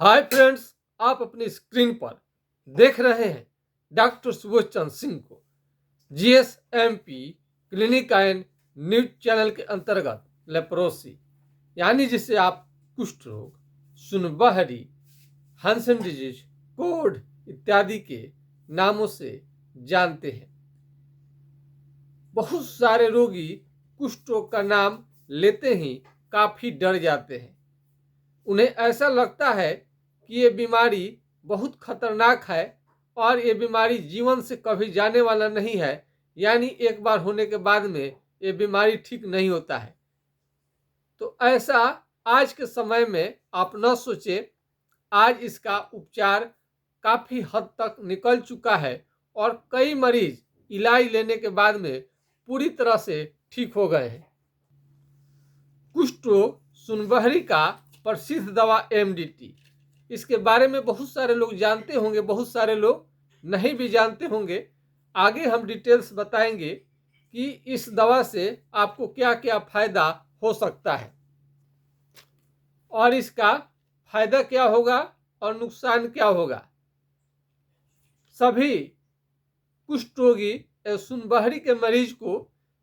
Hi friends, आप अपनी screen पर देख रहे हैं डॉक्टर सुबोध चंद्र सिंह को जीएसएमपी क्लिनिक एंड न्यूज चैनल के अंतर्गत लेप्रोसी यानी जिसे आप कुष्ठ रोग, सुनबहरी, हंसन डिजीज, कोढ़ इत्यादि के नामों से जानते हैं। बहुत सारे रोगी कुष्ठ रोग का नाम लेते ही काफी डर जाते हैं। उन्हें ऐसा लगता है कि ये बीमारी बहुत खतरनाक है और ये बीमारी जीवन से कभी जाने वाला नहीं है, यानी एक बार होने के बाद में ये बीमारी ठीक नहीं होता है। तो ऐसा आज के समय में आप न सोचे, आज इसका उपचार काफ़ी हद तक निकल चुका है और कई मरीज इलाज लेने के बाद में पूरी तरह से ठीक हो गए हैं। कुष्ठ रोग सुनबहरी का प्रसिद्ध दवा एमडीटी, इसके बारे में बहुत सारे लोग जानते होंगे, बहुत सारे लोग नहीं भी जानते होंगे। आगे हम डिटेल्स बताएंगे कि इस दवा से आपको क्या क्या फायदा हो सकता है और इसका फायदा क्या होगा और नुकसान क्या होगा। सभी कुष्ठ रोगी या सुनबहरी के मरीज को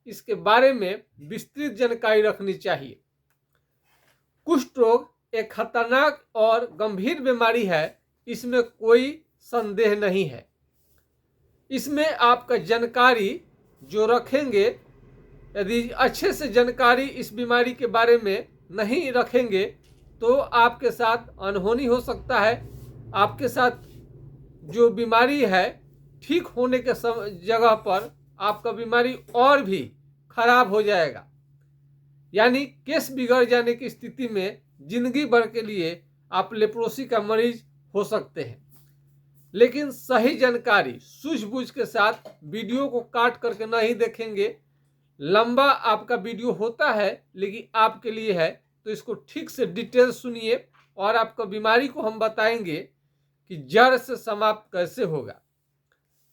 इसके बारे में विस्तृत जानकारी रखनी चाहिए। कुष्ठ रोग एक खतरनाक और गंभीर बीमारी है, इसमें कोई संदेह नहीं है। इसमें आपका जानकारी जो रखेंगे, यदि अच्छे से जानकारी इस बीमारी के बारे में नहीं रखेंगे तो आपके साथ अनहोनी हो सकता है। आपके साथ जो बीमारी है ठीक होने के जगह पर आपका बीमारी और भी खराब हो जाएगा, यानी केस बिगड़ जाने की स्थिति में जिंदगी भर के लिए आप लेप्रोसी का मरीज हो सकते हैं। लेकिन सही जानकारी सूझबूझ के साथ वीडियो को काट करके नहीं देखेंगे। लंबा आपका वीडियो होता है लेकिन आपके लिए है, तो इसको ठीक से डिटेल सुनिए और आपका बीमारी को हम बताएंगे कि जड़ से समाप्त कैसे होगा।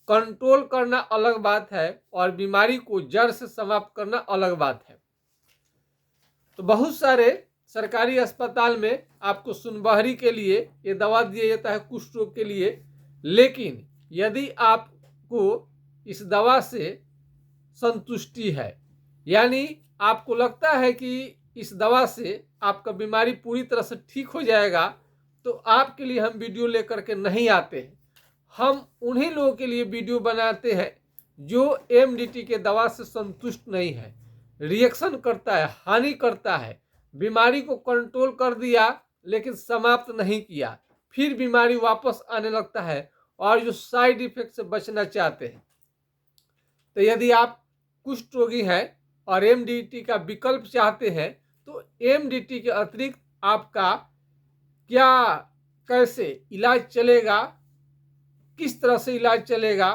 कंट्रोल करना अलग बात है और बीमारी को जड़ से समाप्त करना अलग बात है। तो बहुत सारे सरकारी अस्पताल में आपको सुनबहरी के लिए ये दवा दिया जाता है, कुष्ठ रोग के लिए। लेकिन यदि आपको इस दवा से संतुष्टि है, यानी आपको लगता है कि इस दवा से आपका बीमारी पूरी तरह से ठीक हो जाएगा, तो आपके लिए हम वीडियो लेकर के नहीं आते हैं। हम उन्हीं लोगों के लिए वीडियो बनाते हैं जो एमडीटी के दवा से संतुष्ट नहीं है, रिएक्शन करता है, हानि करता है, बीमारी को कंट्रोल कर दिया लेकिन समाप्त नहीं किया, फिर बीमारी वापस आने लगता है और जो साइड इफेक्ट से बचना चाहते हैं। तो यदि आप कुष्ठ रोगी हैं और एमडीटी का विकल्प चाहते हैं तो एमडीटी के अतिरिक्त आपका क्या कैसे इलाज चलेगा, किस तरह से इलाज चलेगा,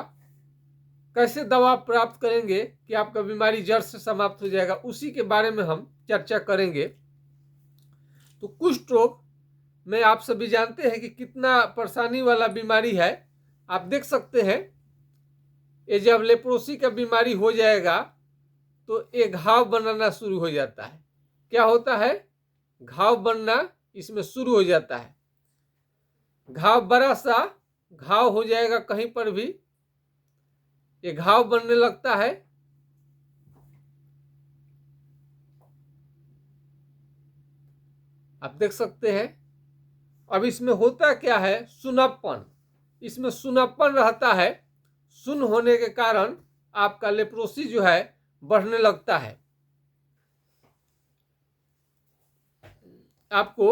कैसे दवा प्राप्त करेंगे कि आपका बीमारी जड़ से समाप्त हो जाएगा, उसी के बारे में हम चर्चा करेंगे। तो कुष्ठ रोग में आप सभी जानते हैं कि कितना परेशानी वाला बीमारी है। आप देख सकते हैं, ये जब लेप्रोसी का बीमारी हो जाएगा तो ये घाव बनाना शुरू हो जाता है। क्या होता है? घाव बनना इसमें शुरू हो जाता है। घाव बड़ा सा घाव हो जाएगा, कहीं पर भी ये घाव बनने लगता है। आप देख सकते हैं। अब इसमें होता क्या है? सुनापन, इसमें सुनापन रहता है। सुन्न होने के कारण आपका लेप्रोसी जो है बढ़ने लगता है। आपको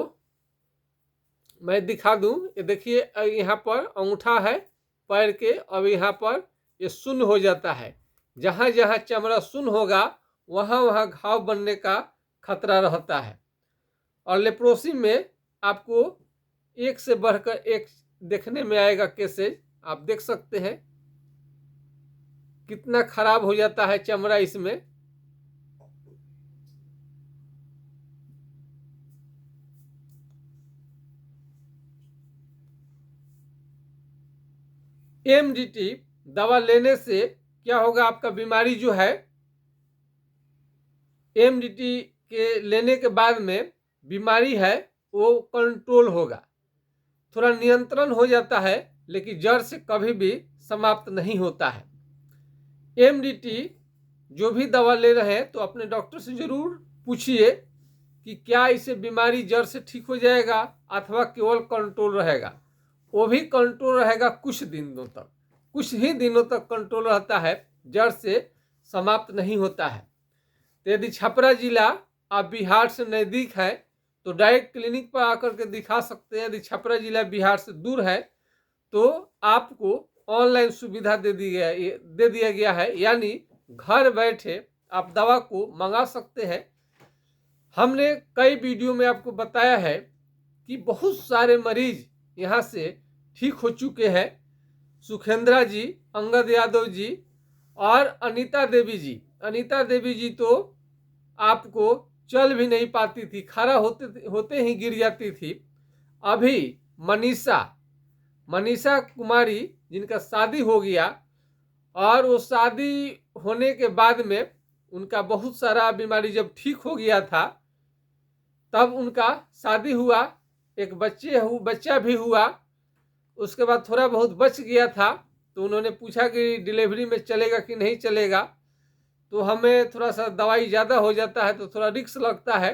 मैं दिखा दूं, ये देखिए, यहाँ पर अंगूठा है पैर के, अब यहाँ पर ये शून्य हो जाता है। जहाँ जहाँ चमड़ा शून्य होगा वहाँ वहाँ घाव बनने का खतरा रहता है। और लेप्रोसी में आपको एक से बढ़कर एक देखने में आएगा केसेज। आप देख सकते हैं कितना खराब हो जाता है चमड़ा इसमें। एमडीटी दवा लेने से क्या होगा? आपका बीमारी जो है, एमडीटी के लेने के बाद में बीमारी है वो कंट्रोल होगा। थोड़ा नियंत्रण हो जाता है, लेकिन जड़ से कभी भी समाप्त नहीं होता है। एमडीटी जो भी दवा ले रहे हैं तो अपने डॉक्टर से जरूर पूछिए कि क्या इसे बीमारी जड़ से ठीक हो जाएगा अथवा केवल कंट्रोल रहेगा। वो भी कंट्रोल रहेगा कुछ दिनों तक, कुछ ही दिनों तक कंट्रोल रहता है, जड़ से समाप्त नहीं होता है। तो यदि छपरा जिला आप बिहार से नज़दीक है तो डायरेक्ट क्लिनिक पर आकर के दिखा सकते हैं। यदि छपरा जिला बिहार से दूर है तो आपको ऑनलाइन सुविधा दे दिया गया है, यानी घर बैठे आप दवा को मंगा सकते हैं। हमने कई वीडियो में आपको बताया है कि बहुत सारे मरीज यहाँ से ठीक हो चुके हैं। सुखेंद्रा जी, अंगद यादव जी और अनीता देवी जी। अनीता देवी जी तो आपको चल भी नहीं पाती थी, खड़ा होते ही गिर जाती थी। अभी मनीषा कुमारी जिनका शादी हो गया और वो शादी होने के बाद में उनका बहुत सारा बीमारी जब ठीक हो गया था तब उनका शादी हुआ, एक बच्चा भी हुआ। उसके बाद थोड़ा बहुत बच गया था तो उन्होंने पूछा कि डिलीवरी में चलेगा कि नहीं चलेगा। तो हमें थोड़ा सा दवाई ज़्यादा हो जाता है तो थोड़ा रिस्क लगता है।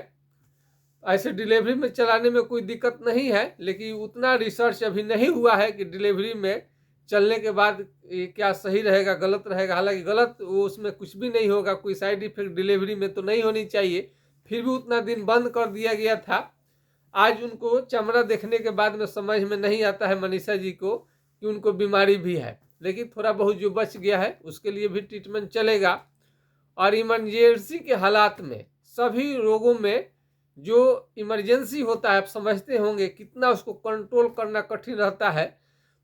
ऐसे डिलीवरी में चलाने में कोई दिक्कत नहीं है, लेकिन उतना रिसर्च अभी नहीं हुआ है कि डिलीवरी में चलने के बाद ये क्या सही रहेगा गलत रहेगा। हालांकि गलत वो उसमें कुछ भी नहीं होगा, कोई साइड इफेक्ट डिलीवरी में तो नहीं होनी चाहिए, फिर भी उतना दिन बंद कर दिया गया था। आज उनको चमड़ा देखने के बाद में समझ में नहीं आता है मनीषा जी को कि उनको बीमारी भी है, लेकिन थोड़ा बहुत जो बच गया है उसके लिए भी ट्रीटमेंट चलेगा। और इमरजेंसी के हालात में, सभी रोगों में जो इमरजेंसी होता है, आप समझते होंगे कितना उसको कंट्रोल करना कठिन रहता है।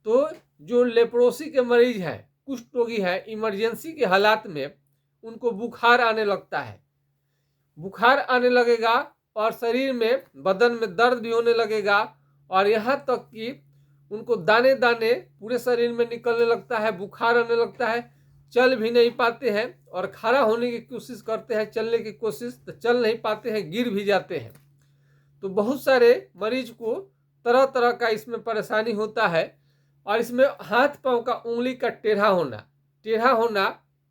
तो जो लेप्रोसी के मरीज हैं, कुष्ठ रोगी हैं, इमरजेंसी के हालात में उनको बुखार आने लगता है, बुखार आने लगेगा और शरीर में बदन में दर्द भी होने लगेगा और यहाँ तक कि उनको दाने दाने पूरे शरीर में निकलने लगता है, बुखार आने लगता है, चल भी नहीं पाते हैं और खड़ा होने की कोशिश करते हैं, चलने की कोशिश तो चल नहीं पाते हैं, गिर भी जाते हैं। तो बहुत सारे मरीज को तरह तरह का इसमें परेशानी होता है। और इसमें हाथ पांव का उंगली का टेढ़ा होना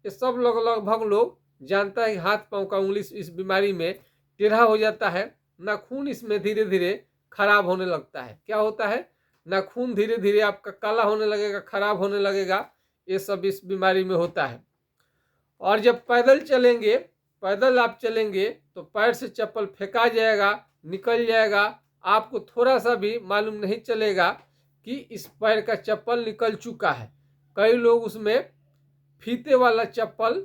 ये सब लगभग लोग जानता है कि हाथ पांव का उंगली इस बीमारी में टेढ़ा हो जाता है। नाखून इसमें धीरे धीरे खराब होने लगता है। क्या होता है, नाखून धीरे धीरे आपका काला होने लगेगा, खराब होने लगेगा, ये सब इस बीमारी में होता है। और जब पैदल आप चलेंगे तो पैर से चप्पल फेंका जाएगा, निकल जाएगा, आपको थोड़ा सा भी मालूम नहीं चलेगा कि इस पैर का चप्पल निकल चुका है। कई लोग उसमें फीते वाला चप्पल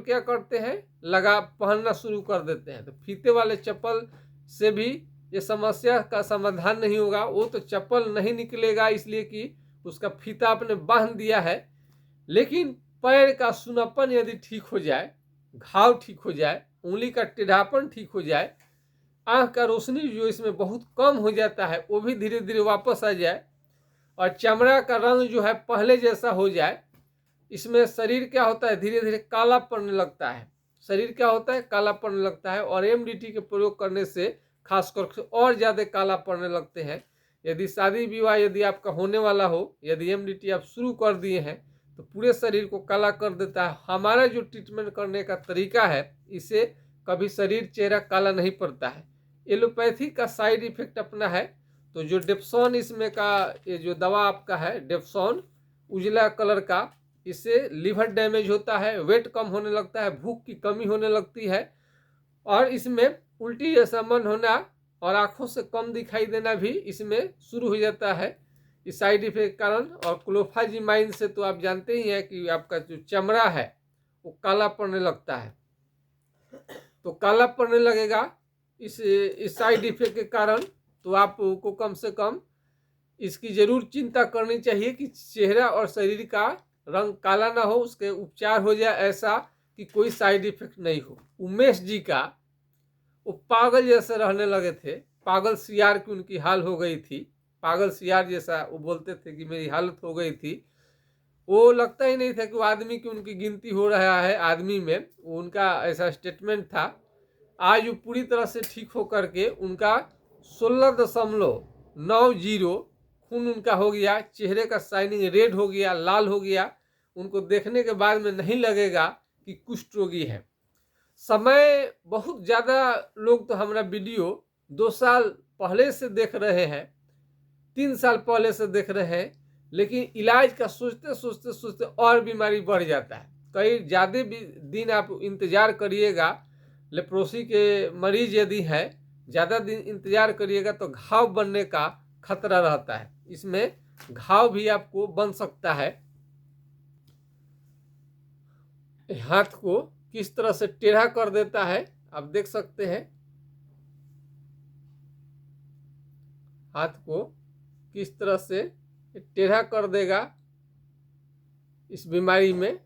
क्या करते हैं, पहनना शुरू कर देते हैं। तो फीते वाले चप्पल से भी ये समस्या का समाधान नहीं होगा, वो तो चप्पल नहीं निकलेगा इसलिए कि उसका फीता आपने बांध दिया है। लेकिन पैर का सुनापन यदि ठीक हो जाए, घाव ठीक हो जाए, उंगली का टेढ़ापन ठीक हो जाए, आंख का रोशनी जो इसमें बहुत कम हो जाता है वो भी धीरे धीरे वापस आ जाए और चमड़ा का रंग जो है पहले जैसा हो जाए। इसमें शरीर क्या होता है, धीरे धीरे काला पड़ने लगता है, शरीर क्या होता है, काला पड़ने लगता है। और एमडीटी के प्रयोग करने से खासकर और ज़्यादा काला पड़ने लगते हैं। यदि शादी विवाह यदि आपका होने वाला हो, यदि एमडीटी आप शुरू कर दिए हैं तो पूरे शरीर को काला कर देता है। हमारा जो ट्रीटमेंट करने का तरीका है, इससे कभी शरीर चेहरा काला नहीं पड़ता है। एलोपैथी का साइड इफेक्ट अपना है। तो जो डेप्सॉन इसमें का ये जो दवा आपका है डेप्सॉन उजला कलर का, इससे लीवर डैमेज होता है, वेट कम होने लगता है, भूख की कमी होने लगती है और इसमें उल्टी जैसा मन होना और आंखों से कम दिखाई देना भी इसमें शुरू हो जाता है इस साइड इफेक्ट के कारण। और क्लोफाजीमाइन से तो आप जानते ही हैं कि आपका जो चमड़ा है वो काला पड़ने लगता है। तो काला पड़ने लगेगा इस साइड इफेक्ट के कारण। तो आपको कम से कम इसकी जरूर चिंता करनी चाहिए कि चेहरा और शरीर का रंग काला ना हो, उसके उपचार हो जाए ऐसा कि कोई साइड इफेक्ट नहीं हो। उमेश जी का वो पागल जैसे रहने लगे थे, पागल सियार की उनकी हाल हो गई थी, पागल सियार जैसा वो बोलते थे कि मेरी हालत हो गई थी। वो लगता ही नहीं था कि वो आदमी की उनकी गिनती हो रहा है आदमी में, वो उनका ऐसा स्टेटमेंट था। आज वो पूरी तरह से ठीक हो करके उनका 16.9 90, खून उनका हो गया, चेहरे का शाइनिंग रेड हो गया, लाल हो गया, उनको देखने के बाद में नहीं लगेगा कि कुष्ठ रोगी है। समय बहुत ज़्यादा लोग तो हमारा वीडियो 2 साल पहले से देख रहे हैं, 3 साल पहले से देख रहे हैं, लेकिन इलाज का सोचते सोचते सोचते और बीमारी बढ़ जाता है। कई ज़्यादा दिन आप इंतज़ार करिएगा, लेप्रोसी के मरीज यदि है, ज़्यादा दिन इंतज़ार करिएगा तो घाव बनने का खतरा रहता है। इसमें घाव भी आपको बन सकता है। हाथ को किस तरह से टेढ़ा कर देता है आप देख सकते हैं। हाथ को किस तरह से टेढ़ा कर देगा इस बीमारी में।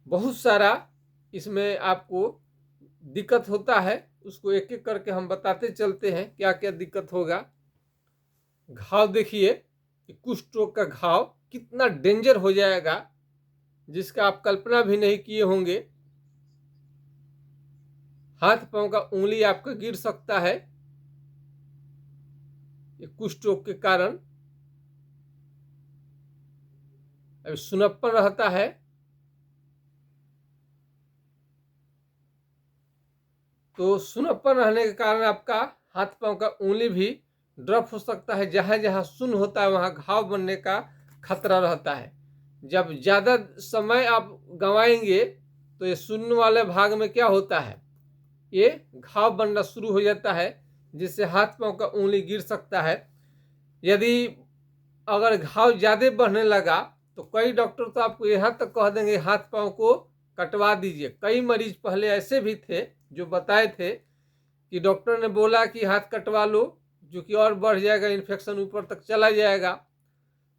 बहुत सारा इसमें आपको दिक्कत होता है, उसको एक एक करके हम बताते चलते हैं क्या क्या दिक्कत होगा। घाव देखिए, कुष्ठ रोग का घाव कितना डेंजर हो जाएगा जिसका आप कल्पना भी नहीं किए होंगे। हाथ पांव का उंगली आपका गिर सकता है कुष्ठ रोग के कारण। अभी सुनप्पन रहता है, तो सुनप्पन रहने के कारण आपका हाथ पांव का उंगली भी ड्रॉप हो सकता है। जहां जहां सुन होता है वहां घाव बनने का खतरा रहता है। जब ज़्यादा समय आप गंवाएंगे तो ये सुनने वाले भाग में क्या होता है, ये घाव बनना शुरू हो जाता है, जिससे हाथ पांव का उंगली गिर सकता है। यदि अगर घाव ज़्यादा बढ़ने लगा तो कई डॉक्टर तो आपको यहाँ तक कह देंगे हाथ पांव को कटवा दीजिए। कई मरीज पहले ऐसे भी थे जो बताए थे कि डॉक्टर ने बोला कि हाथ कटवा लो, जो कि और बढ़ जाएगा, इन्फेक्शन ऊपर तक चला जाएगा।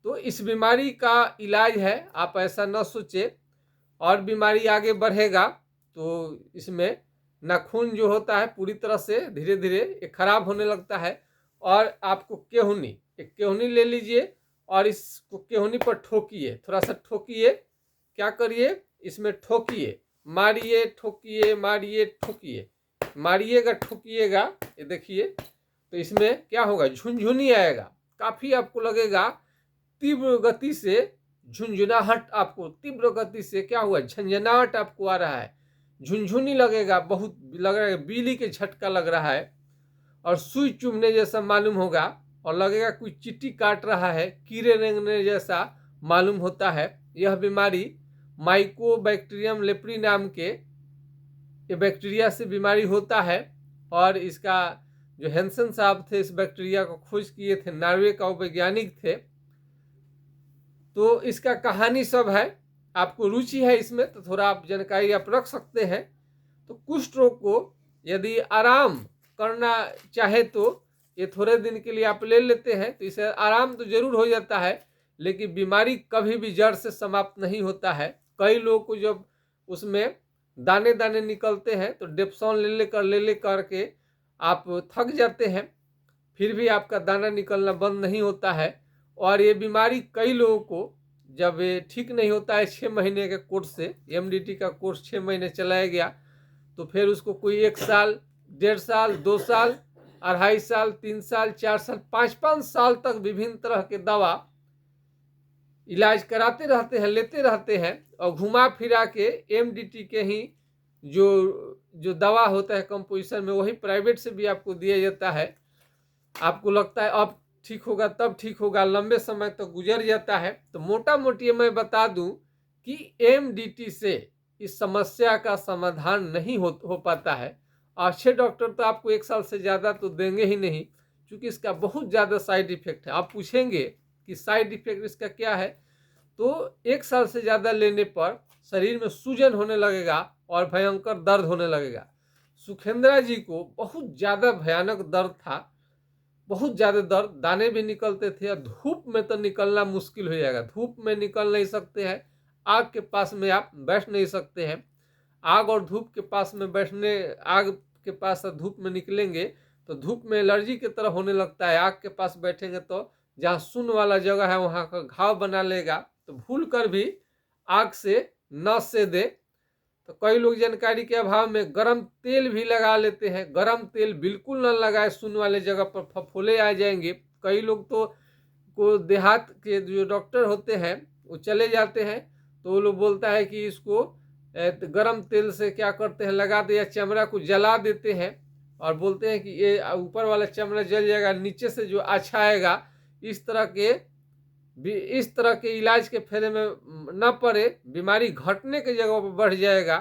तो इस बीमारी का इलाज है, आप ऐसा न सोचे। और बीमारी आगे बढ़ेगा तो इसमें नाखून जो होता है पूरी तरह से धीरे धीरे ये खराब होने लगता है। और आपको केहूनी, एक केहूनी ले लीजिए और इसको केहूनी पर ठोकिए, थोड़ा सा ठोकिए। क्या करिए, इसमें ठोकिए, मारिए, ठोकिए, मारिए, ठोकिए, मारिएगा, ठोकिएगा। ये देखिए, तो इसमें क्या होगा, झुनझुनी आएगा। काफ़ी आपको लगेगा तीव्र गति से झुंझुनाहट, आपको तीव्र गति से क्या हुआ, झंझनाहट आपको आ रहा है, झुनझुनी लगेगा, बहुत लग रहा है, बिजली के झटका लग रहा है और सुई चुभने जैसा मालूम होगा और लगेगा कोई चींटी काट रहा है, कीड़े रेंगने जैसा मालूम होता है। यह बीमारी माइकोबैक्टीरियम लेप्री नाम के ये बैक्टीरिया से बीमारी होता है। और इसका जो हैंसन साहब थे, इस बैक्टीरिया को खोज किए थे, नॉर्वे का वैज्ञानिक थे। तो इसका कहानी सब है, आपको रुचि है इसमें तो थोड़ा आप जानकारी आप रख सकते हैं। तो कुष्ठ रोग को यदि आराम करना चाहे तो ये थोड़े दिन के लिए आप ले लेते हैं तो इसे आराम तो जरूर हो जाता है, लेकिन बीमारी कभी भी जड़ से समाप्त नहीं होता है। कई लोग को जब उसमें दाने दाने निकलते हैं तो डेप्सॉन ले ले करके आप थक जाते हैं, फिर भी आपका दाना निकलना बंद नहीं होता है। और ये बीमारी कई लोगों को जब ये ठीक नहीं होता है, 6 महीने के कोर्स से, एमडीटी का कोर्स 6 महीने चलाया गया, तो फिर उसको कोई 1 साल, 1.5 साल, 2 साल, 2.5 साल, 3 साल, 4 साल, 5-5 साल तक विभिन्न तरह के दवा इलाज कराते रहते हैं, लेते रहते हैं। और घुमा फिरा के एमडीटी के ही जो दवा होता है कंपोजिशन में, वही प्राइवेट से भी आपको दिया जाता है। आपको लगता है अब ठीक होगा, तब ठीक होगा, लंबे समय तक गुजर जाता है। तो मोटा मोटी मैं बता दूं कि एमडीटी से इस समस्या का समाधान नहीं हो पाता है। अच्छे डॉक्टर तो आपको 1 साल से ज़्यादा तो देंगे ही नहीं, क्योंकि इसका बहुत ज़्यादा साइड इफेक्ट है। आप पूछेंगे कि साइड इफेक्ट इसका क्या है, तो 1 साल से ज़्यादा लेने पर शरीर में सूजन होने लगेगा और भयंकर दर्द होने लगेगा। सुखेंद्रा जी को बहुत ज़्यादा भयानक दर्द था, बहुत ज़्यादा दर्द, दाने भी निकलते थे। और धूप में तो निकलना मुश्किल हो जाएगा, धूप में निकल नहीं सकते हैं, आग के पास में आप बैठ नहीं सकते हैं। आग और धूप के पास में बैठने, आग के पास धूप में निकलेंगे तो धूप में एलर्जी की तरह होने लगता है। आग के पास बैठेंगे तो जहाँ सुन वाला जगह है वहाँ का घाव बना लेगा, तो भूल कर भी आग से न सेदे। तो कई लोग जानकारी के अभाव में गर्म तेल भी लगा लेते हैं। गर्म तेल बिल्कुल न लगाए, सुन वाले जगह पर फफोले आ जाएंगे। कई लोग तो को देहात के जो डॉक्टर होते हैं वो चले जाते हैं, तो वो लोग बोलता है कि इसको गरम तेल से क्या करते हैं, लगा दे या चमड़ा को जला देते हैं और बोलते हैं कि ये ऊपर वाला चमड़ा जल जाएगा, नीचे से जो अच्छा आएगा। इस तरह के इलाज के फेरे में न पड़े, बीमारी घटने की जगह पर बढ़ जाएगा।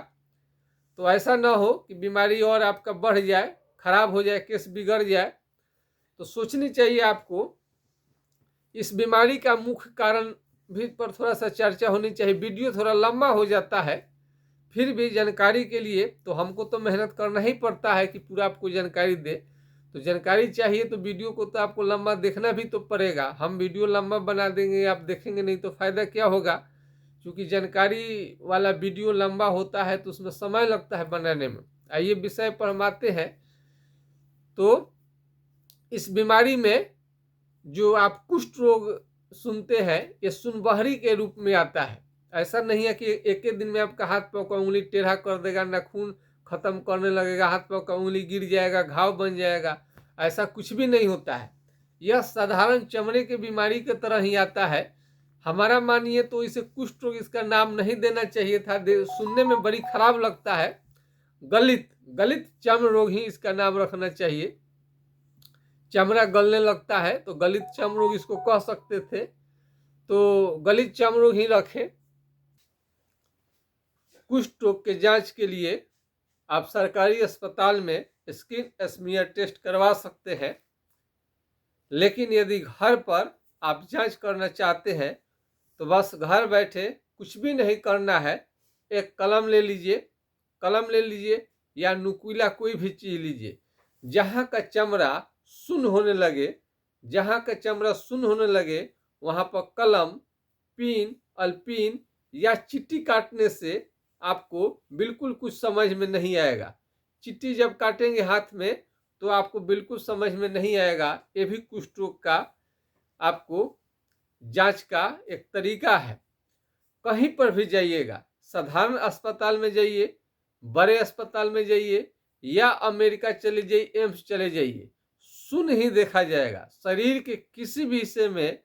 तो ऐसा ना हो कि बीमारी और आपका बढ़ जाए, खराब हो जाए, केस बिगड़ जाए। तो सोचनी चाहिए आपको। इस बीमारी का मुख्य कारण भी पर थोड़ा सा चर्चा होनी चाहिए। वीडियो थोड़ा लंबा हो जाता है, फिर भी जानकारी के लिए तो हमको तो मेहनत करना ही पड़ता है कि पूरा आपको जानकारी दे। तो जानकारी चाहिए तो वीडियो को तो आपको लंबा देखना भी तो पड़ेगा। हम वीडियो लंबा बना देंगे, आप देखेंगे नहीं तो फायदा क्या होगा। क्योंकि जानकारी वाला वीडियो लंबा होता है तो उसमें समय लगता है बनाने में। आइए विषय पर हम आते हैं। तो इस बीमारी में जो आप कुष्ठ रोग सुनते हैं, ये सुनबहरी के रूप में आता है। ऐसा नहीं है कि एक ही दिन में आपका हाथ पाँव का उंगली टेढ़ा कर देगा, नाखून खत्म करने लगेगा, हाथ पाँव का उंगली गिर जाएगा, घाव बन जाएगा। ऐसा कुछ भी नहीं होता है। यह साधारण चमड़े की बीमारी की तरह ही आता है। हमारा मानिए तो इसे कुष्ठ रोग इसका नाम नहीं देना चाहिए था, सुनने में बड़ी खराब लगता है। गलित चर्म रोग ही इसका नाम रखना चाहिए। चमड़ा गलने लगता है तो गलित चर्म रोग इसको कह सकते थे, तो गलित चर्म रोग ही रखें। कुष्ठ रोग के जांच के लिए आप सरकारी अस्पताल में स्किन स्मीयर टेस्ट करवा सकते हैं। लेकिन यदि घर पर आप जांच करना चाहते हैं तो बस घर बैठे कुछ भी नहीं करना है। एक कलम ले लीजिए या नुकीला कोई भी चीज लीजिए। जहाँ का चमड़ा सुन्न होने लगे वहाँ पर कलम, पिन, अल्पिन या चिट्ठी काटने से आपको बिल्कुल कुछ समझ में नहीं आएगा। चिट्ठी जब काटेंगे हाथ में तो आपको बिल्कुल समझ में नहीं आएगा। ये भी कुष्ठ रोग का आपको जांच का एक तरीका है। कहीं पर भी जाइएगा, साधारण अस्पताल में जाइए, बड़े अस्पताल में जाइए या अमेरिका चले जाइए, एम्स चले जाइए, सुन ही देखा जाएगा। शरीर के किसी भी हिस्से में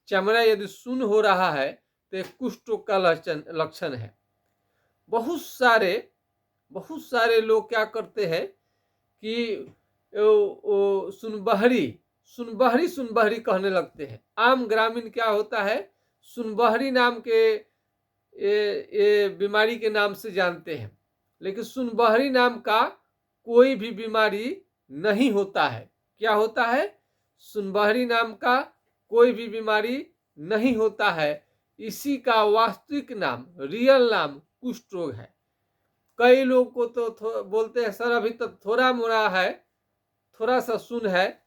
चमड़ा यदि सुन हो रहा है तो एक कुष्ठ रोग का लक्षण है। बहुत सारे लोग क्या करते हैं कि सुनबहरी कहने लगते हैं। आम ग्रामीण क्या होता है, सुनबहरी नाम के ये बीमारी के नाम से जानते हैं। लेकिन सुनबहरी नाम का कोई भी बीमारी नहीं होता है। क्या होता है? सुनबहरी नाम का कोई भी बीमारी नहीं होता है। इसी का वास्तविक नाम, रियल नाम कुष्ठ रोग है। कई लोग को तो बोलते हैं सर अभी तो थोड़ा मोड़ा है, थोड़ा सा सुन है,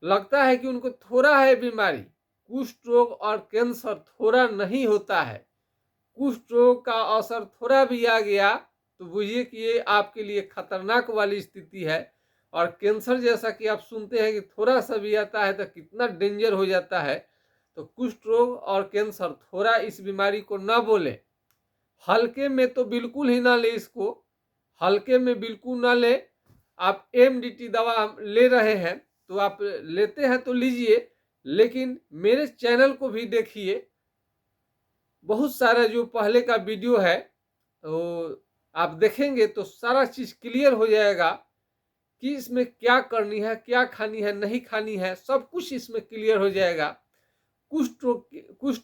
लगता है कि उनको थोड़ा है बीमारी। कुष्ठ रोग और कैंसर थोड़ा नहीं होता है। कुष्ठ रोग का असर थोड़ा भी आ गया तो बुझिए कि ये आपके लिए खतरनाक वाली स्थिति है। और कैंसर जैसा कि आप सुनते हैं कि थोड़ा सा भी आता है तो कितना डेंजर हो जाता है। तो कुष्ठ रोग और कैंसर, थोड़ा इस बीमारी को ना बोले। हल्के में तो बिल्कुल ही ना ले, इसको हल्के में बिल्कुल ना ले। आप MDT दवा ले रहे हैं तो आप लेते हैं तो लीजिए, लेकिन मेरे चैनल को भी देखिए। बहुत सारा जो पहले का वीडियो है तो आप देखेंगे तो सारा चीज क्लियर हो जाएगा कि इसमें क्या करनी है, क्या खानी है, नहीं खानी है, सब कुछ इसमें क्लियर हो जाएगा। कुष्ठ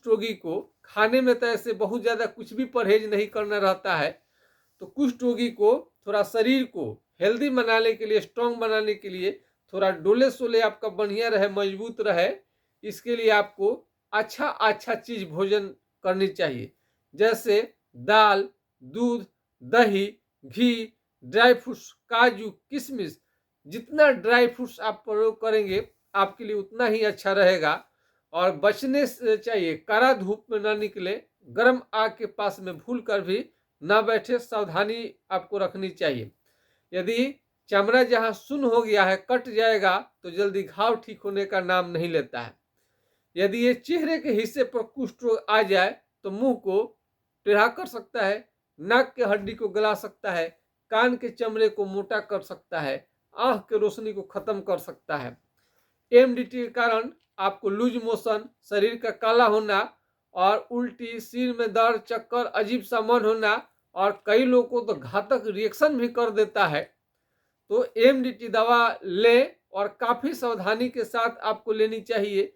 रोगी को खाने में तो ऐसे बहुत ज्यादा कुछ भी परहेज नहीं करना रहता है। तो कुष्ठ रोगी को थोड़ा शरीर को हेल्दी बनाने के लिए, स्ट्रांग बनाने के लिए, थोड़ा डोले सोले आपका बढ़िया रहे, मजबूत रहे, इसके लिए आपको अच्छा चीज भोजन करनी चाहिए। जैसे दाल, दूध, दही, घी, ड्राई फ्रूट्स, काजू, किशमिश। जितना ड्राई फ्रूट्स आप प्रयोग करेंगे आपके लिए उतना ही अच्छा रहेगा। और बचने से चाहिए, कड़ा धूप में ना निकले, गर्म आग के पास में भूल कर भी ना बैठे, सावधानी आपको रखनी चाहिए। यदि चमड़ा जहां सुन्न हो गया है, कट जाएगा तो जल्दी घाव ठीक होने का नाम नहीं लेता है। यदि ये चेहरे के हिस्से पर कुष्ठ रोग आ जाए तो मुंह को टेढ़ा कर सकता है, नाक के हड्डी को गला सकता है, कान के चमड़े को मोटा कर सकता है, आंख के रोशनी को खत्म कर सकता है। एमडीटी के कारण आपको लूज मोशन, शरीर का काला होना और उल्टी, सिर में दर्द, चक्कर, अजीब सा मन होना और कई लोगों को तो घातक रिएक्शन भी कर देता है। तो एमडीटी दवा लें और काफ़ी सावधानी के साथ आपको लेनी चाहिए।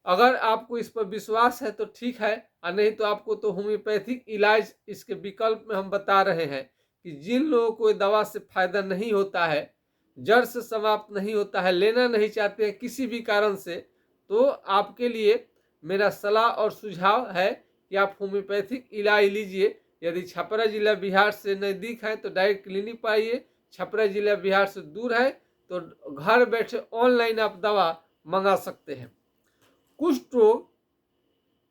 अगर आपको इस पर विश्वास है तो ठीक है, और नहीं तो आपको तो होम्योपैथिक इलाज इसके विकल्प में हम बता रहे हैं कि जिन लोगों को दवा से फायदा नहीं होता है, जड़ से समाप्त नहीं होता है, लेना नहीं चाहते हैं किसी भी कारण से, तो आपके लिए मेरा सलाह और सुझाव है कि आप होम्योपैथिक इलाज लीजिए। यदि छपरा जिला बिहार से नज़दीक है तो डायरेक्ट क्लिनिक पर आइए, छपरा जिला बिहार से दूर है तो घर बैठे ऑनलाइन आप दवा मंगा सकते हैं। कुष्ठ रोग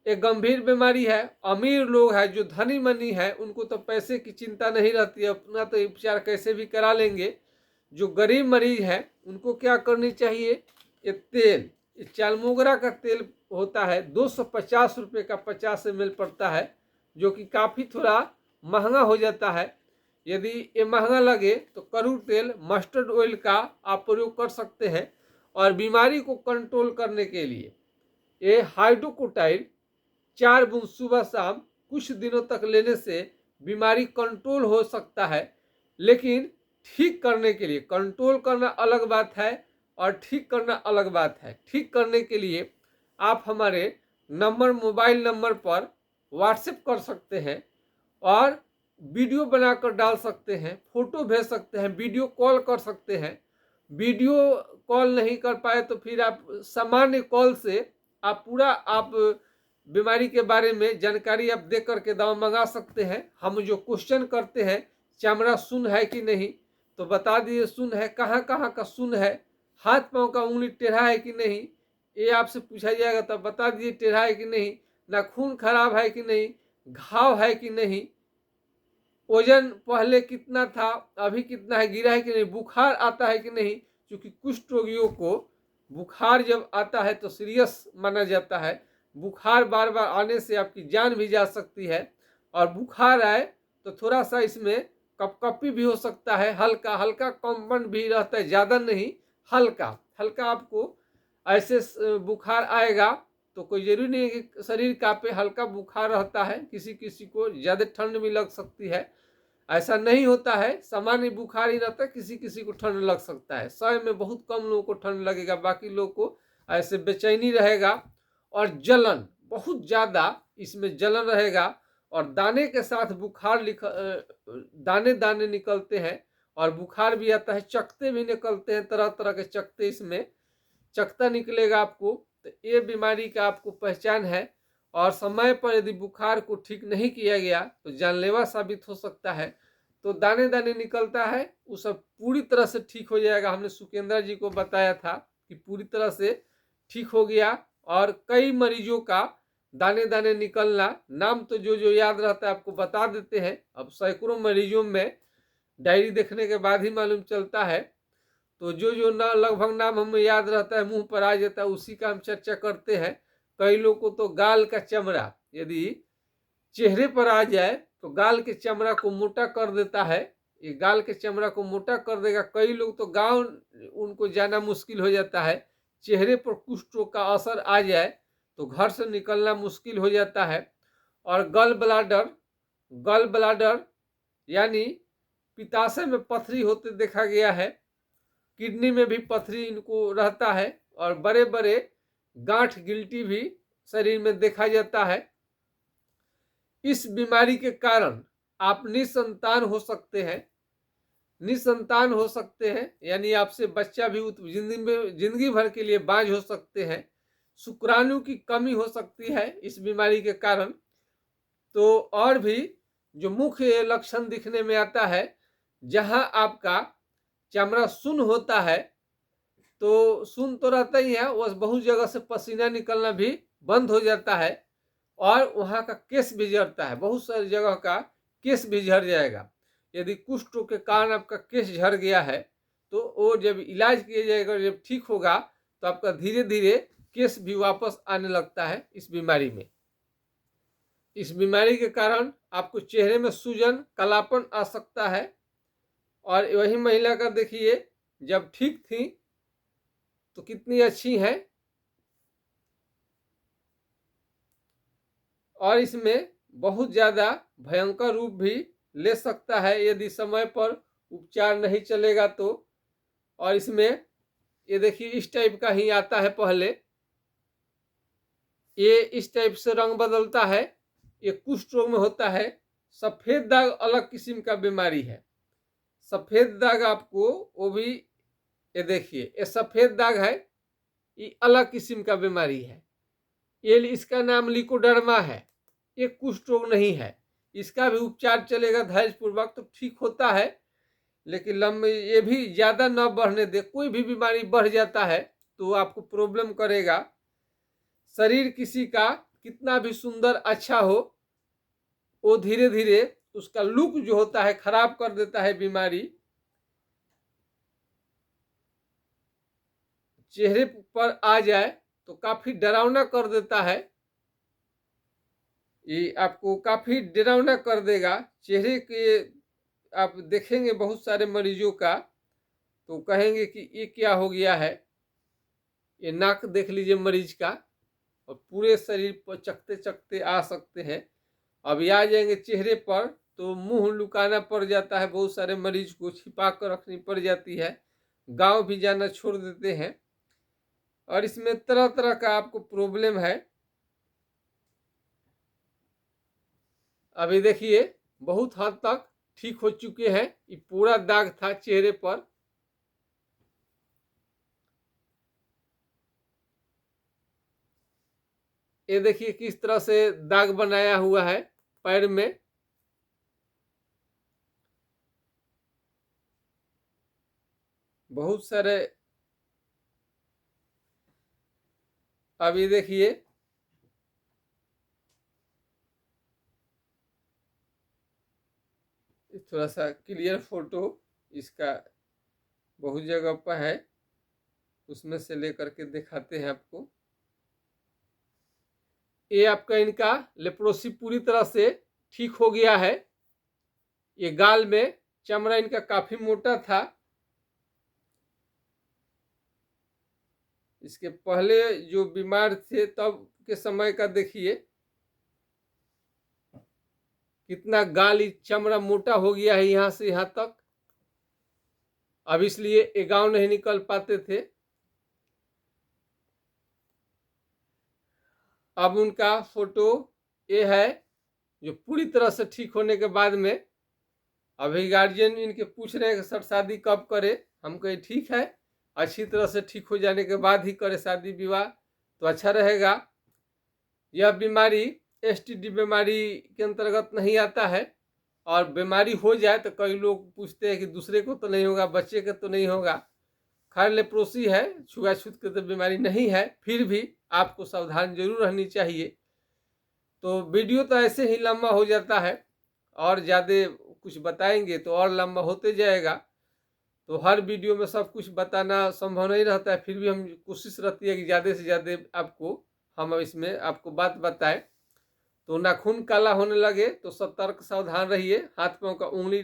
एक गंभीर बीमारी है। अमीर लोग हैं जो धनी मनी है उनको तो पैसे की चिंता नहीं रहती है, अपना तो उपचार कैसे भी करा लेंगे। जो गरीब मरीज है उनको क्या करनी चाहिए, ये तेल, ये चालमोगरा का तेल होता है, 250 रुपये का 50 ml पड़ता है, जो कि काफ़ी थोड़ा महंगा हो जाता है। यदि ये महंगा लगे तो करूर तेल, मस्टर्ड ऑयल का आप प्रयोग कर सकते हैं। और बीमारी को कंट्रोल करने के लिए ये हाइड्रोकोटाइल 4 बूंद सुबह शाम कुछ दिनों तक लेने से बीमारी कंट्रोल हो सकता है। लेकिन ठीक करने के लिए, कंट्रोल करना अलग बात है और ठीक करना अलग बात है। ठीक करने के लिए आप हमारे मोबाइल नंबर पर व्हाट्सएप कर सकते हैं और वीडियो बनाकर डाल सकते हैं, फोटो भेज सकते हैं, वीडियो कॉल कर सकते हैं। वीडियो कॉल नहीं कर पाए तो फिर आप सामान्य कॉल से आप पूरा बीमारी के बारे में जानकारी आप दे करके दवा मंगा सकते हैं। हम जो क्वेश्चन करते हैं, चमड़ा सुन्न है कि नहीं, तो बता दिए सुन्न है, कहाँ कहाँ का सुन्न है, हाथ पांव का उंगली टेढ़ा है कि नहीं, ये आपसे पूछा जाएगा तब बता दिए टेढ़ा है कि नहीं, नाखून खराब है कि नहीं, घाव है कि नहीं, वजन पहले कितना था अभी कितना है, गिरा है कि नहीं, बुखार आता है कि नहीं। क्योंकि कुष्ठ रोगियों को बुखार जब आता है तो सीरियस माना जाता है। बुखार बार बार आने से आपकी जान भी जा सकती है। और बुखार आए तो थोड़ा सा इसमें कपकपी भी हो सकता है, हल्का हल्का कंपन भी रहता है, ज़्यादा नहीं, हल्का हल्का आपको ऐसे बुखार आएगा। तो कोई जरूरी नहीं है कि शरीर कांपे, हल्का बुखार रहता है, किसी किसी को ज़्यादा ठंड भी लग सकती है, ऐसा नहीं होता है, सामान्य बुखार ही रहता है, किसी किसी को ठंड लग सकता है। 100 में बहुत कम लोगों को ठंड लगेगा, बाकी लोगों को ऐसे बेचैनी रहेगा और जलन बहुत ज़्यादा इसमें जलन रहेगा और दाने के साथ बुखार दाने दाने निकलते हैं और बुखार भी आता है, चकते भी निकलते हैं, तरह तरह के चकते, इसमें चकता निकलेगा आपको। तो ये बीमारी का आपको पहचान है और समय पर यदि बुखार को ठीक नहीं किया गया तो जानलेवा साबित हो सकता है। तो दाने दाने निकलता है, वो सब पूरी तरह से ठीक हो जाएगा। हमने सुकेंद्र जी को बताया था कि पूरी तरह से ठीक हो गया और कई मरीजों का दाने दाने निकलना, नाम तो जो जो याद रहता है आपको बता देते हैं, अब सैकड़ों मरीजों में डायरी देखने के बाद ही मालूम चलता है। तो जो जो ना लगभग नाम हमें याद रहता है, मुंह पर आ जाता है, उसी का हम चर्चा करते हैं। कई लोग को तो गाल का चमड़ा यदि चेहरे पर आ जाए तो गाल के चमड़ा को मोटा कर देता है, ये गाल के चमड़ा को मोटा कर देगा। कई लोग तो गांव उनको जाना मुश्किल हो जाता है, चेहरे पर कुष्ठ रोग का असर आ जाए तो घर से निकलना मुश्किल हो जाता है। और गल ब्लाडर यानी पित्ताशय में पथरी होते देखा गया है, किडनी में भी पथरी इनको रहता है और बड़े बड़े गांठ गिल्टी भी शरीर में देखा जाता है। इस बीमारी के कारण आप निसंतान हो सकते हैं, यानी आपसे बच्चा भी जिंदगी भर के लिए बांझ हो सकते हैं। शुक्राणु की कमी हो सकती है इस बीमारी के कारण। तो और भी जो मुख्य लक्षण दिखने में आता है, जहां आपका चमड़ा सुन्न होता है, तो सुन्न तो रहता ही है, वह बहुत जगह से पसीना निकलना भी बंद हो जाता है और वहाँ का केस भी झड़ता है, बहुत सारी जगह का केस भी झड़ जाएगा। यदि कुष्ठ रोग के कारण आपका केस झड़ गया है तो वो जब इलाज किया जाएगा, जब ठीक होगा तो आपका धीरे धीरे केस भी वापस आने लगता है इस बीमारी में। इस बीमारी के कारण आपको चेहरे में सूजन, कालापन आ सकता है। और वही महिला का देखिए, जब ठीक थी तो कितनी अच्छी है। और इसमें बहुत ज़्यादा भयंकर रूप भी ले सकता है यदि समय पर उपचार नहीं चलेगा तो। और इसमें ये देखिए इस टाइप का ही आता है पहले, ये इस टाइप से रंग बदलता है। ये कुष्ठ रोग में होता है। सफेद दाग अलग किस्म का बीमारी है। सफेद दाग आपको वो भी, ये देखिए ये सफेद दाग है, ये अलग किस्म का बीमारी है। ये इसका नाम लिकोडर्मा है। ये कुष्ठ रोग नहीं है। इसका भी उपचार चलेगा धैर्यपूर्वक तो ठीक होता है, लेकिन लंबे ये भी ज़्यादा न बढ़ने दे। कोई भी बीमारी बढ़ जाता है तो आपको प्रॉब्लम करेगा। शरीर किसी का कितना भी सुंदर अच्छा हो, वो धीरे धीरे उसका लुक जो होता है खराब कर देता है बीमारी। चेहरे पर आ जाए तो काफी डरावना कर देता है। ये आपको काफी डरावना कर देगा। चेहरे के आप देखेंगे बहुत सारे मरीजों का तो कहेंगे कि ये क्या हो गया है। ये नाक देख लीजिए मरीज का, और पूरे शरीर पर चकते चकते आ सकते हैं। अभी आ जाएंगे चेहरे पर तो मुंह लुकाना पड़ जाता है। बहुत सारे मरीज को छिपा कर रखनी पड़ जाती है, गांव भी जाना छोड़ देते हैं। और इसमें तरह तरह का आपको प्रॉब्लम है। अभी देखिए बहुत हद तक ठीक हो चुके हैं। ये पूरा दाग था चेहरे पर। ये देखिए किस तरह से दाग बनाया हुआ है पैर में। बहुत सारे, अभी देखिए थोड़ा सा क्लियर फोटो इसका बहुत जगह पर है, उसमें से लेकर के दिखाते हैं आपको। ये आपका इनका लेप्रोसी पूरी तरह से ठीक हो गया है। ये गाल में चमड़ा इनका काफी मोटा था। इसके पहले जो बीमार थे तब के समय का देखिए कितना गाल चमड़ा मोटा हो गया है यहाँ से यहाँ तक। अब इसलिए ये गांव नहीं निकल पाते थे। अब उनका फोटो ये है जो पूरी तरह से ठीक होने के बाद में। अभी गार्जियन इनके पूछ रहे हैं कि सर शादी कब करे। हम कहे ठीक है, अच्छी तरह से ठीक हो जाने के बाद ही करे शादी विवाह तो अच्छा रहेगा। यह बीमारी एसटीडी बीमारी के अंतर्गत नहीं आता है। और बीमारी हो जाए तो कई लोग पूछते हैं कि दूसरे को तो नहीं होगा, बच्चे के तो नहीं होगा। खैर लेप्रोसी है, छुआछूत की तो बीमारी नहीं है, फिर भी आपको सावधान जरूर रहनी चाहिए। तो वीडियो तो ऐसे ही लंबा हो जाता है, और ज़्यादा कुछ बताएंगे तो और लंबा होते जाएगा। तो हर वीडियो में सब कुछ बताना संभव नहीं रहता है, फिर भी हम कोशिश रहती है कि ज़्यादा से ज़्यादा आपको हम इसमें आपको बात बताएं। तो नाखून काला होने लगे तो सतर्क सावधान रहिए। हाथ पांव का उंगली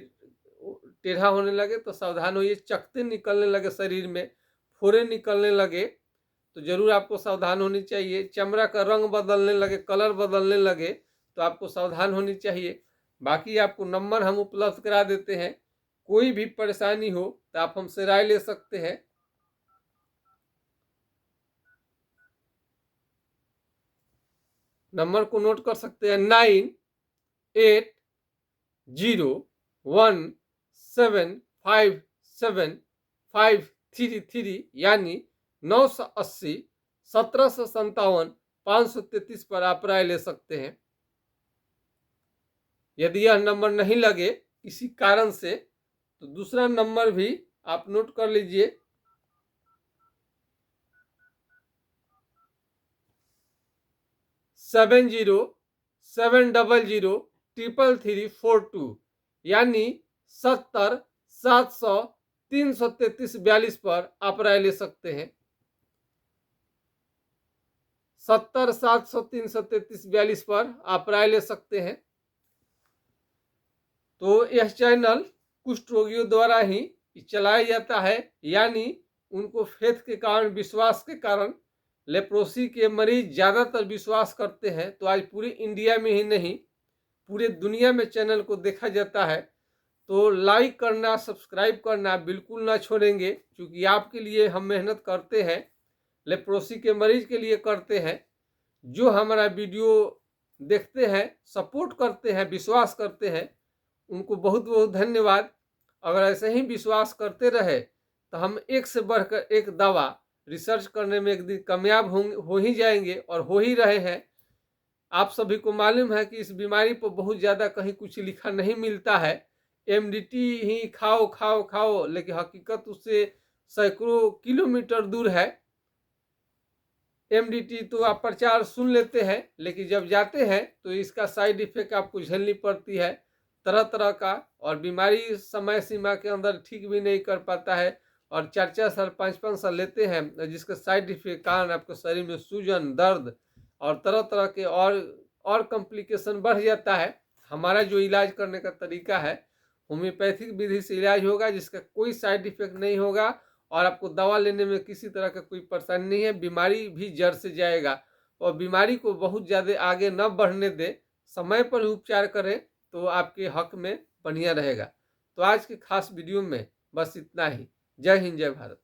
टेढ़ा होने लगे तो सावधान होइए। चकते निकलने लगे शरीर में, फोड़े निकलने लगे तो जरूर आपको सावधान होनी चाहिए। चमड़ा का रंग बदलने लगे, कलर बदलने लगे तो आपको सावधान होनी चाहिए। बाकी आपको नंबर हम उपलब्ध करा देते हैं। कोई भी परेशानी हो तो आप हमसे राय ले सकते हैं। नंबर को नोट कर सकते हैं 9801757533, यानी 980 1757 533 पर आप राय ले सकते हैं। यदि यह नंबर नहीं लगे किसी कारण से तो दूसरा नंबर भी आप नोट कर लीजिए 7070333342, यानी 70 700 333 42 पर आप राय ले सकते हैं। 70 700 333 42 पर आप राय ले सकते हैं। तो यह चैनल कुष्ठ रोगियों द्वारा ही चलाया जाता है, यानी उनको फेथ के कारण, विश्वास के कारण लेप्रोसी के मरीज ज़्यादातर विश्वास करते हैं। तो आज पूरे इंडिया में ही नहीं, पूरे दुनिया में चैनल को देखा जाता है। तो लाइक करना, सब्सक्राइब करना बिल्कुल ना छोड़ेंगे, क्योंकि आपके लिए हम मेहनत करते हैं, लेप्रोसी के मरीज के लिए करते हैं। जो हमारा वीडियो देखते हैं, सपोर्ट करते हैं, विश्वास करते हैं, उनको बहुत बहुत धन्यवाद। अगर ऐसे ही विश्वास करते रहे तो हम एक से बढ़कर एक दवा रिसर्च करने में एक दिन कामयाब हो ही जाएंगे, और हो ही रहे हैं। आप सभी को मालूम है कि इस बीमारी पर बहुत ज़्यादा कहीं कुछ लिखा नहीं मिलता है। एमडीटी ही खाओ खाओ खाओ, लेकिन हकीकत उससे सैकड़ों किलोमीटर दूर है। एमडीटी तो आप प्रचार सुन लेते हैं, लेकिन जब जाते हैं तो इसका साइड इफेक्ट आपको झेलनी पड़ती है तरह तरह का, और बीमारी समय सीमा के अंदर ठीक भी नहीं कर पाता है, और 4-4 साल 5-5 साल लेते हैं, जिसके साइड इफेक्ट के कारण आपके शरीर में सूजन, दर्द और तरह तरह के और कॉम्प्लिकेशन बढ़ जाता है। हमारा जो इलाज करने का तरीका है, होम्योपैथिक विधि से इलाज होगा, जिसका कोई साइड इफेक्ट नहीं होगा, और आपको दवा लेने में किसी तरह का कोई परेशानी नहीं है। बीमारी भी जड़ से जाएगा, और बीमारी को बहुत ज़्यादा आगे न बढ़ने दे, समय पर उपचार करें तो आपके हक में बढ़िया रहेगा। तो आज के खास वीडियो में बस इतना ही। जय हिंद, जय भारत।